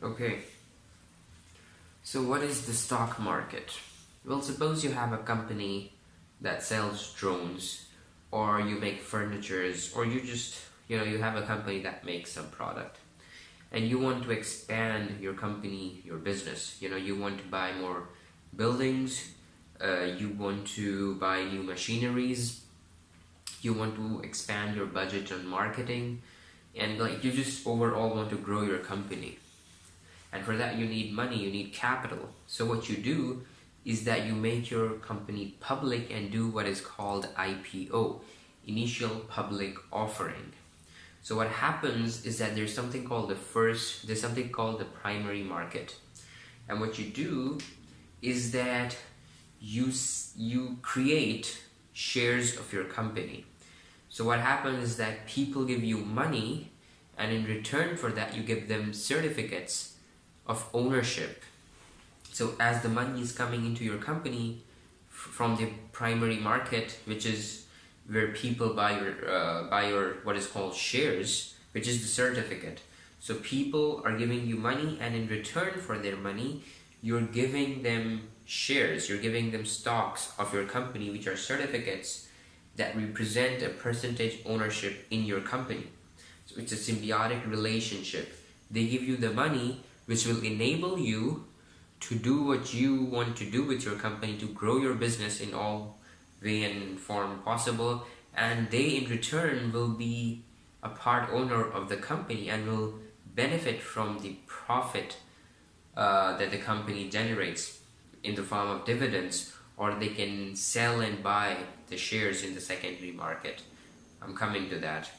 Okay, so what is the stock market? Well, suppose you have a company that sells drones, or you make furnitures, or you have a company that makes some product, and you want to expand your company, your business. You want to buy more buildings, you want to buy new machineries, you want to expand your budget on marketing, and like you just overall want to grow your company. And for that, you need money, you need capital. So what you do is that you make your company public and do what is called IPO, initial public offering. So what happens is that there's something called the primary market. And what you do is that you create shares of your company. So what happens is that people give you money, and in return for that, you give them certificates of ownership. So as the money is coming into your company from the primary market, which is where people buy your what is called shares, which is the certificate. So people are giving you money, and in return for their money, you're giving them shares, you're giving them stocks of your company, which are certificates that represent a percentage ownership in your company. So it's a symbiotic relationship. They give you the money, which will enable you to do what you want to do with your company, to grow your business in all way and form possible, and they in return will be a part owner of the company and will benefit from the profit that the company generates in the form of dividends, or they can sell and buy the shares in the secondary market. I'm coming to that.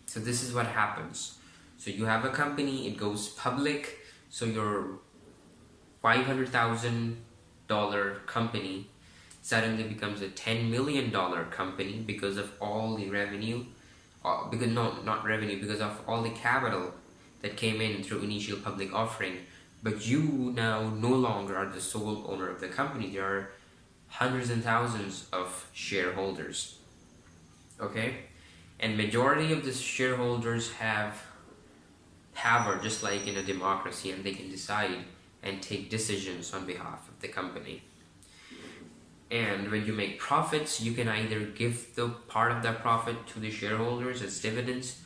So this is what happens. So you have a company, it goes public. So your $500,000 company suddenly becomes a $10 million company because of all the revenue, because of all the capital that came in through initial public offering. But you now no longer are the sole owner of the company. There are hundreds and thousands of shareholders. Okay? And majority of the shareholders have power, just like in a democracy, and they can decide and take decisions on behalf of the company. And when you make profits, you can either give the part of that profit to the shareholders as dividends,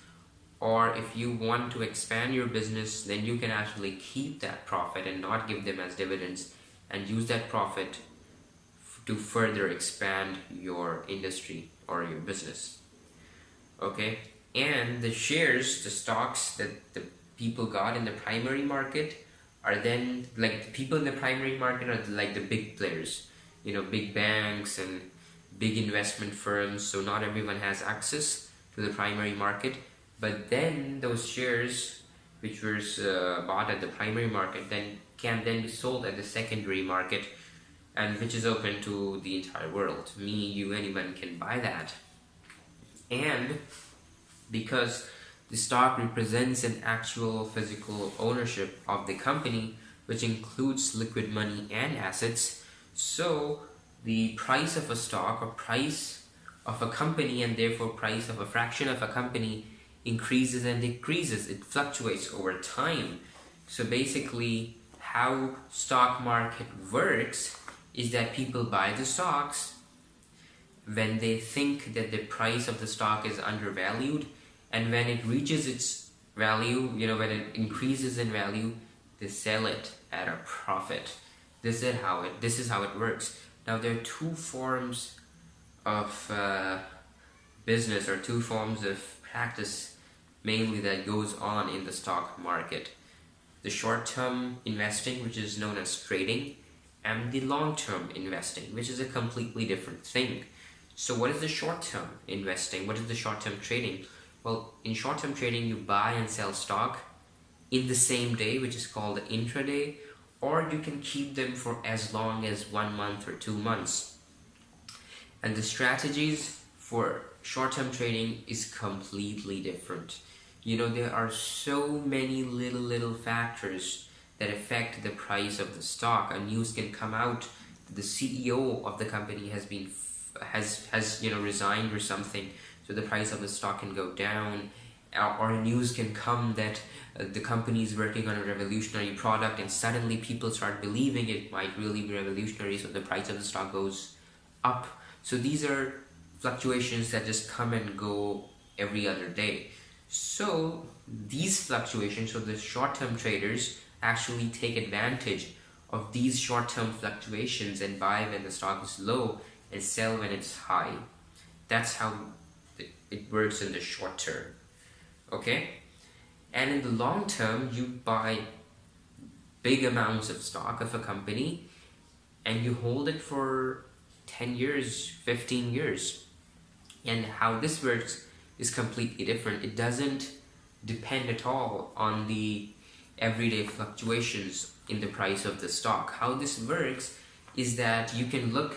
or if you want to expand your business, then you can actually keep that profit and not give them as dividends, and use that profit to further expand your industry or your business. Okay? And the shares, the stocks that the people got in the primary market are then, like, the people in the primary market are like the big players, big banks and big investment firms. So not everyone has access to the primary market, but then those shares which were bought at the primary market then can then be sold at the secondary market, and which is open to the entire world. Me, you, anyone can buy that. And because the stock represents an actual physical ownership of the company, which includes liquid money and assets, so the price of a stock, or price of a company, and therefore price of a fraction of a company, increases and decreases. It fluctuates over time. So basically, how stock market works is that people buy the stocks when they think that the price of the stock is undervalued, and when it reaches its value, when it increases in value, they sell it at a profit. This is how it works. Now there are two forms of business, or two forms of practice mainly that goes on in the stock market. The short-term investing, which is known as trading, and the long-term investing, which is a completely different thing. So what is the short-term investing? What is the short-term trading? Well, in short-term trading, you buy and sell stock in the same day, which is called intraday, or you can keep them for as long as 1 month or 2 months. And the strategies for short-term trading is completely different. There are so many little factors that affect the price of the stock. A news can come out that the CEO of the company has resigned or something, so the price of the stock can go down. or news can come that the company is working on a revolutionary product, and suddenly people start believing it might really be revolutionary, so the price of the stock goes up. So these are fluctuations that just come and go every other day. So these fluctuations, so the short-term traders actually take advantage of these short-term fluctuations and buy when the stock is low and sell when it's high. That's how it works in the short term. Okay? And in the long term, you buy big amounts of stock of a company and you hold it for 10 years, 15 years. And how this works is completely different. It doesn't depend at all on the everyday fluctuations in the price of the stock. How this works is that you can look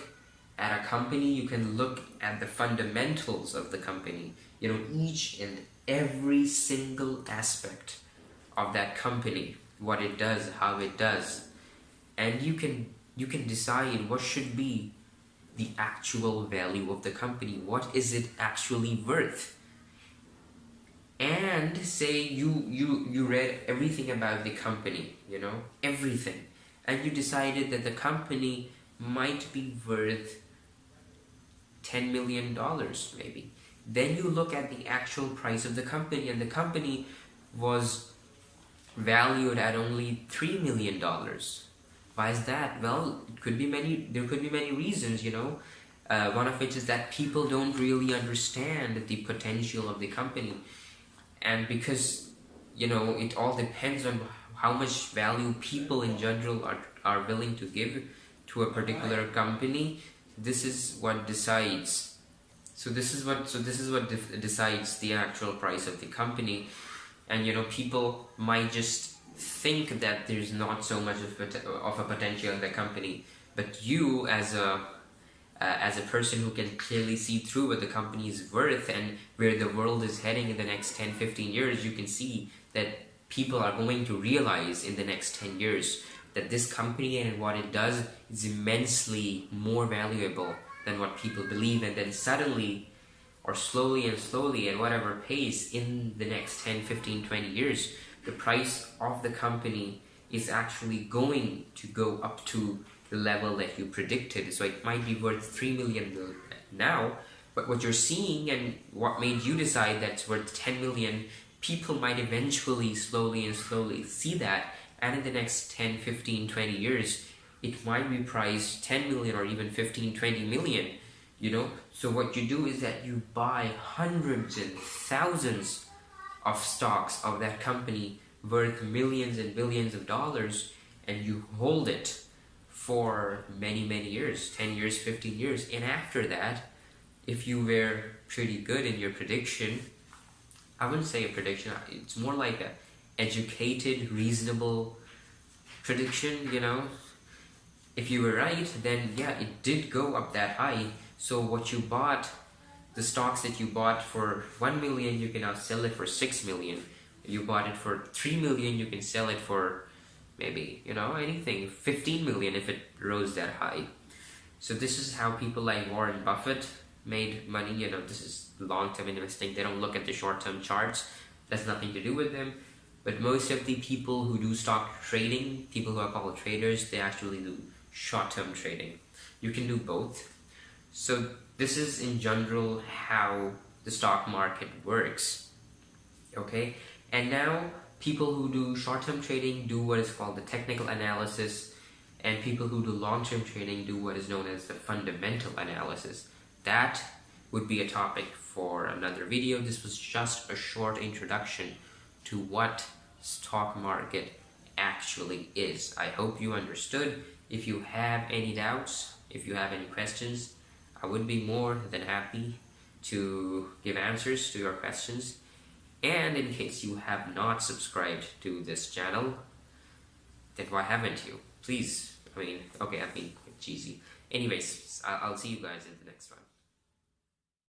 at a company, you can look at the fundamentals of the company, each and every single aspect of that company, what it does, how it does, and you can decide what should be the actual value of the company. What is it actually worth? And say you read everything about the company, everything, and you decided that the company might be worth $10 million maybe. Then you look at the actual price of the company, and the company was valued at only $3 million. Why is that? Well, there could be many reasons, one of which is that people don't really understand the potential of the company. And because, it all depends on how much value people in general are willing to give to a particular company. This is what decides. So this is what decides the actual price of the company. And people might just think that there's not so much of a potential in the company, but you as a person who can clearly see through what the company is worth and where the world is heading in the next 10-15 years, you can see that people are going to realize in the next 10 years that this company and what it does is immensely more valuable than what people believe. And then suddenly, or slowly at whatever pace, in the next 10, 15, 20 years, the price of the company is actually going to go up to the level that you predicted. So it might be worth $3 million now, but what you're seeing and what made you decide that's worth $10 million, people might eventually slowly see that, and in the next 10, 15, 20 years, it might be priced 10 million or even 15, 20 million, So what you do is that you buy hundreds and thousands of stocks of that company worth millions and billions of dollars, and you hold it for many, many years, 10 years, 15 years. And after that, if you were pretty good in your prediction, I wouldn't say a prediction, it's more like a educated, reasonable prediction, If you were right, then yeah, it did go up that high. So what you bought, the stocks that you bought for 1 million, you can now sell it for 6 million. You bought it for 3 million, you can sell it for maybe, anything, 15 million if it rose that high. So this is how people like Warren Buffett made money. This is long-term investing. They don't look at the short-term charts. That's nothing to do with them. But most of the people who do stock trading, people who are called traders, they actually do short-term trading. You can do both. So this is in general how the stock market works. Okay? And now people who do short-term trading do what is called the technical analysis, and people who do long-term trading do what is known as the fundamental analysis. That would be a topic for another video. This was just a short introduction to what stock market actually is. I hope you understood. If you have any doubts, if you have any questions, I would be more than happy to give answers to your questions. And in case you have not subscribed to this channel, then why haven't you? Please, okay, I'm being cheesy. Anyways, I'll see you guys in the next one.